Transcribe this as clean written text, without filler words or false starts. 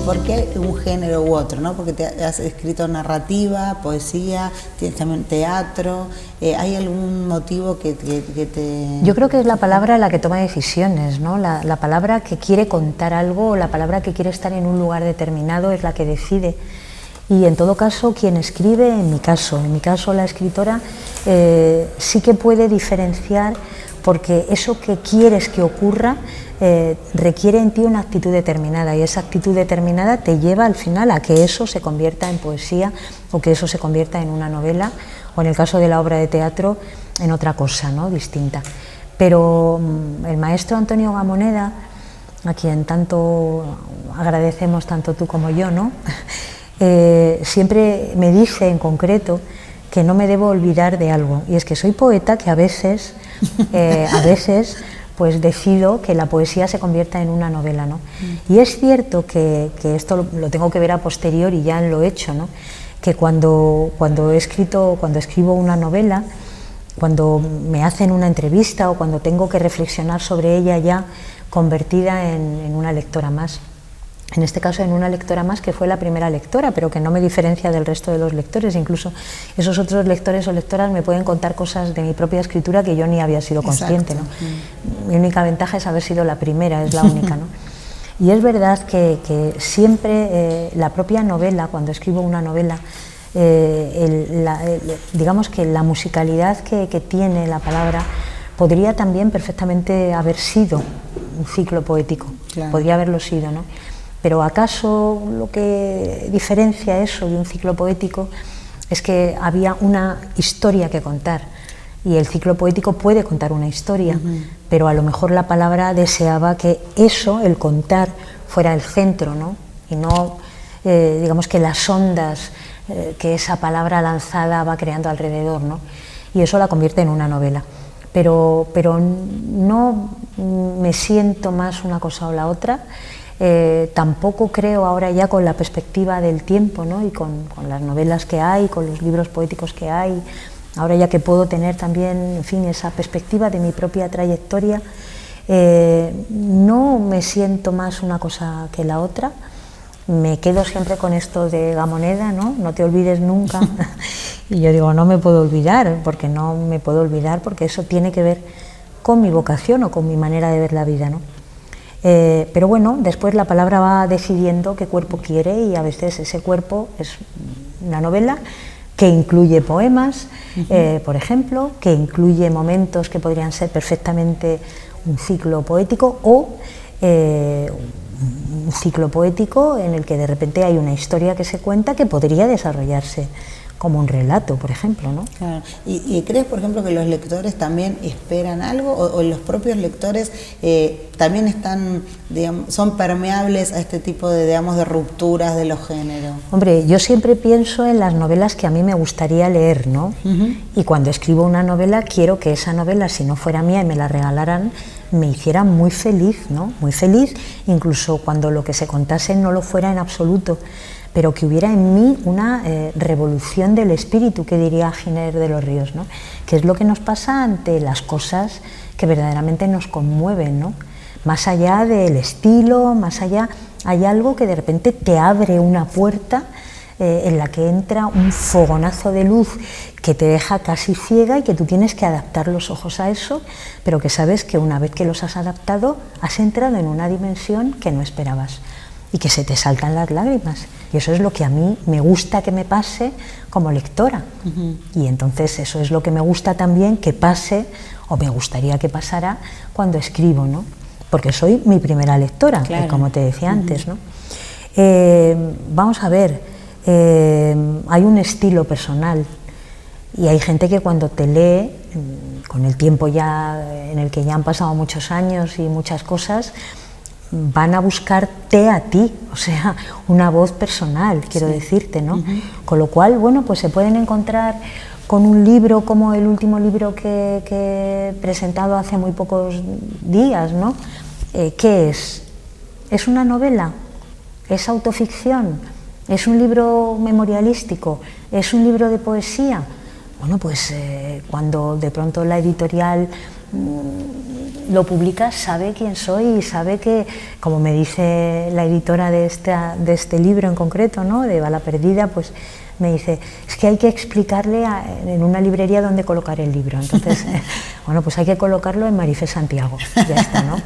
por qué un género u otro, ¿no? Porque te has escrito narrativa, poesía, tienes también teatro. ¿Hay algún motivo que te...? Yo creo que es la palabra la que toma decisiones, ¿no? La palabra que quiere contar algo, o la palabra que quiere estar en un lugar determinado es la que decide. Y en todo caso, quien escribe, en mi caso la escritora, sí que puede diferenciar, porque eso que quieres que ocurra requiere en ti una actitud determinada, y esa actitud determinada te lleva al final a que eso se convierta en poesía, o que eso se convierta en una novela, o en el caso de la obra de teatro, en otra cosa, ¿no?, distinta. Pero el maestro Antonio Gamoneda, a quien tanto agradecemos, tanto tú como yo, ¿no?, siempre me dice en concreto que no me debo olvidar de algo, y es que soy poeta, que a veces pues decido que la poesía se convierta en una novela, ¿no? Y es cierto que esto lo tengo que ver a posteriori, y ya lo he hecho, ¿no?, que cuando escribo una novela, cuando me hacen una entrevista o cuando tengo que reflexionar sobre ella ya convertida en una lectora más. En este caso, en una lectora más que fue la primera lectora, pero que no me diferencia del resto de los lectores. Incluso esos otros lectores o lectoras me pueden contar cosas de mi propia escritura que yo ni había sido consciente, ¿no? Mi única ventaja es haber sido la primera, es la única, ¿no? Y es verdad que siempre la propia novela, cuando escribo una novela, digamos que la musicalidad que tiene la palabra podría también perfectamente haber sido un ciclo poético, claro. Podría haberlo sido, ¿no? Pero ¿acaso lo que diferencia eso de un ciclo poético es que había una historia que contar? Y el ciclo poético puede contar una historia, pero a lo mejor la palabra deseaba que eso, el contar, fuera el centro, ¿no? Y no, digamos, que las ondas que esa palabra lanzada va creando alrededor, ¿no? Y eso la convierte en una novela. Pero no me siento más una cosa o la otra. Tampoco creo ahora, ya con la perspectiva del tiempo, ¿no?, y con las novelas que hay, con los libros poéticos que hay, ahora ya que puedo tener también, en fin, esa perspectiva de mi propia trayectoria, no me siento más una cosa que la otra. Me quedo siempre con esto de Gamoneda, ¿no?, no te olvides nunca. Y yo digo, no me puedo olvidar, porque no me puedo olvidar, porque eso tiene que ver con mi vocación o con mi manera de ver la vida, ¿no? Pero bueno, después la palabra va decidiendo qué cuerpo quiere, y a veces ese cuerpo es una novela que incluye poemas, por ejemplo, que incluye momentos que podrían ser perfectamente un ciclo poético, o un ciclo poético en el que de repente hay una historia que se cuenta que podría desarrollarse como un relato, por ejemplo, ¿no? Claro. ¿Y crees, por ejemplo, que los lectores también esperan algo, o los propios lectores también están, digamos, son permeables a este tipo de, digamos, de rupturas de los géneros? Hombre, yo siempre pienso en las novelas que a mí me gustaría leer, ¿no? Y cuando escribo una novela, quiero que esa novela, si no fuera mía y me la regalaran, me hiciera muy feliz, ¿no? Muy feliz, incluso cuando lo que se contase no lo fuera en absoluto, pero que hubiera en mí una revolución del espíritu, que diría Giner de los Ríos, ¿no? Que es lo que nos pasa ante las cosas que verdaderamente nos conmueven, ¿no? Más allá del estilo, más allá, hay algo que de repente te abre una puerta en la que entra un fogonazo de luz que te deja casi ciega, y que tú tienes que adaptar los ojos a eso, pero que sabes que una vez que los has adaptado, has entrado en una dimensión que no esperabas, y que se te saltan las lágrimas. Y eso es lo que a mí me gusta que me pase como lectora. Y entonces eso es lo que me gusta también que pase, o me gustaría que pasara, cuando escribo, ¿no? Porque soy mi primera lectora, claro, como te decía antes, ¿no? Vamos a ver, hay un estilo personal, y hay gente que cuando te lee, con el tiempo ya en el que ya han pasado muchos años y muchas cosas, van a buscarte a ti, o sea, una voz personal, quiero decirte, ¿no? Con lo cual, bueno, pues se pueden encontrar con un libro como el último libro que he presentado hace muy pocos días, ¿no? ¿Qué es? ¿Es una novela? ¿Es autoficción? ¿Es un libro memorialístico? ¿Es un libro de poesía? Bueno, pues cuando de pronto la editorial lo publica sabe quién soy y sabe que, como me dice la editora de este libro en concreto, ¿no?, de Bala Perdida, pues me dice, es que hay que explicarle en una librería dónde colocar el libro. Entonces, bueno, pues hay que colocarlo en Marifé Santiago, ya está, ¿no?